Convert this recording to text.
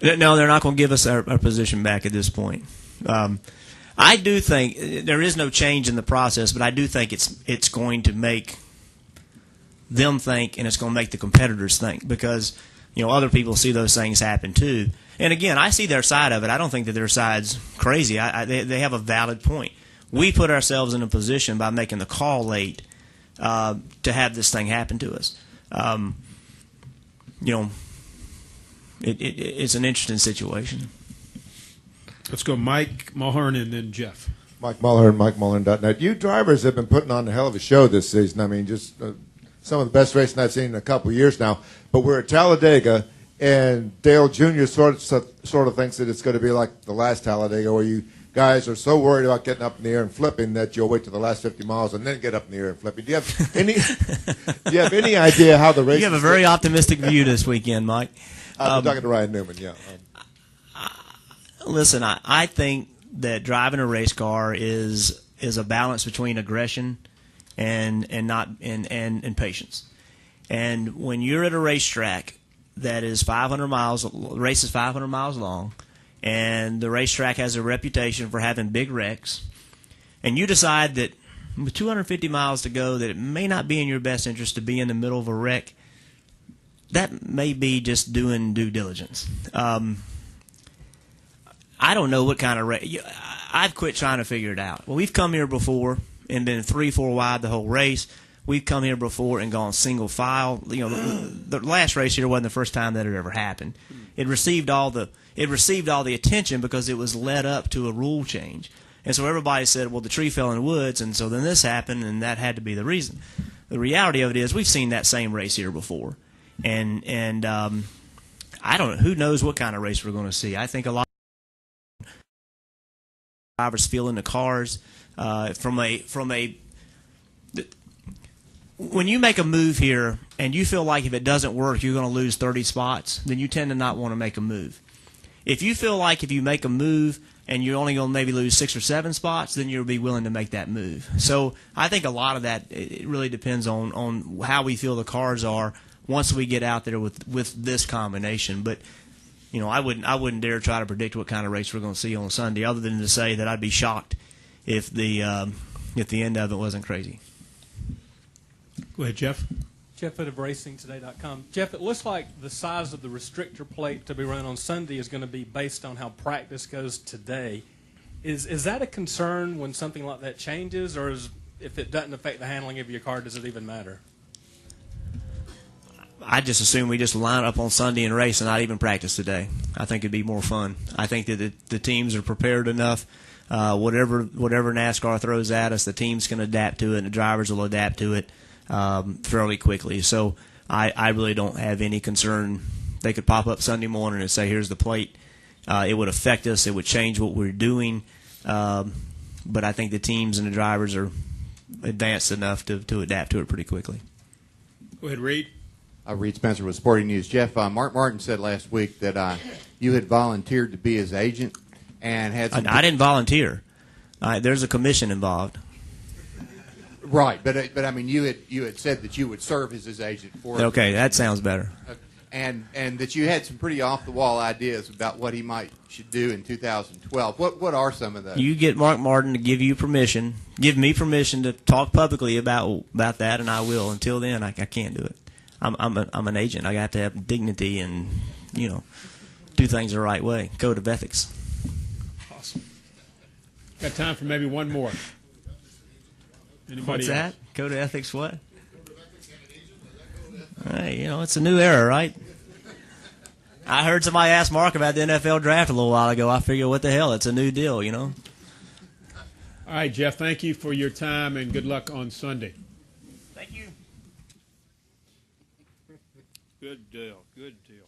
No, they're not going to give us our position back at this point. I do think there is no change in the process, but I do think it's going to make them think, and it's going to make the competitors think, because other people see those things happen too. And again, I see their side of it. I don't think that their side's crazy. They have a valid point. We put ourselves in a position by making the call late to have this thing happen to us. It's an interesting situation. Let's go Mike Mulhern and then Jeff. Mike Mulhern, MikeMulhern.net. You drivers have been putting on a hell of a show this season. I mean, just some of the best racing I've seen in a couple of years now. But we're at Talladega, and Dale Jr. sort of thinks that it's going to be like the last Talladega, where you guys are so worried about getting up in the air and flipping that you'll wait till the last 50 miles and then get up in the air and flipping. Do you have any idea how the race? You have a very optimistic view this weekend, Mike. I'm talking to Ryan Newman. Yeah. Listen, I think that driving a race car is a balance between aggression and patience. And when you're at a racetrack that is 500 miles, the race is 500 miles long, and the racetrack has a reputation for having big wrecks, and you decide that with 250 miles to go that it may not be in your best interest to be in the middle of a wreck, that may be just doing due diligence. I don't know what kind of race. I've quit trying to figure it out. Well, we've come here before and been 3-4 wide the whole race. We've come here before and gone single file. The last race here wasn't the first time that it ever happened. It received all the attention because it was led up to a rule change, and so everybody said, "Well, the tree fell in the woods," and so then this happened, and that had to be the reason. The reality of it is, we've seen that same race here before, and I don't know. Who knows what kind of race we're going to see? I think a lot of drivers feel in the cars when you make a move here and you feel like if it doesn't work you're going to lose 30 spots, then you tend to not want to make a move. If you feel like if you make a move and you're only going to maybe lose 6 or 7 spots, then you'll be willing to make that move. So I think a lot of that, it really depends on how we feel the cars are once we get out there with this combination. But I wouldn't dare try to predict what kind of race we're going to see on Sunday, other than to say that I'd be shocked if the end of it wasn't crazy. Go ahead, Jeff. Jeff at racingtoday.com. Jeff, it looks like the size of the restrictor plate to be run on Sunday is going to be based on how practice goes today. Is that a concern when something like that changes, or if it doesn't affect the handling of your car, does it even matter? I just assume we just line up on Sunday and race and not even practice today. I think it'd be more fun. I think that the teams are prepared enough. Whatever NASCAR throws at us, the teams can adapt to it, and the drivers will adapt to it fairly quickly. So I really don't have any concern. They could pop up Sunday morning and say, here's the plate. It would affect us. It would change what we're doing. But I think the teams and the drivers are advanced enough to adapt to it pretty quickly. Go ahead, Reed. Reed Spencer with Sporting News. Jeff, Mark Martin said last week that you had volunteered to be his agent and had some... I didn't volunteer. There's a commission involved. Right, but I mean, you had said that you would serve as his agent for him. Okay, that sounds better. And that you had some pretty off the wall ideas about what he should do in 2012. What are some of those? You get Mark Martin to give me permission to talk publicly about that, and I will. Until then, I can't do it. I'm an agent. I got to have dignity and do things the right way. Code of ethics. Awesome. Got time for maybe one more. Anybody What's else? that? Code of ethics what? Hey, it's a new era, right? I heard somebody ask Mark about the NFL draft a little while ago. I figured, what the hell? It's a new deal, All right, Jeff, thank you for your time, and good luck on Sunday. Thank you. Good deal. Good deal.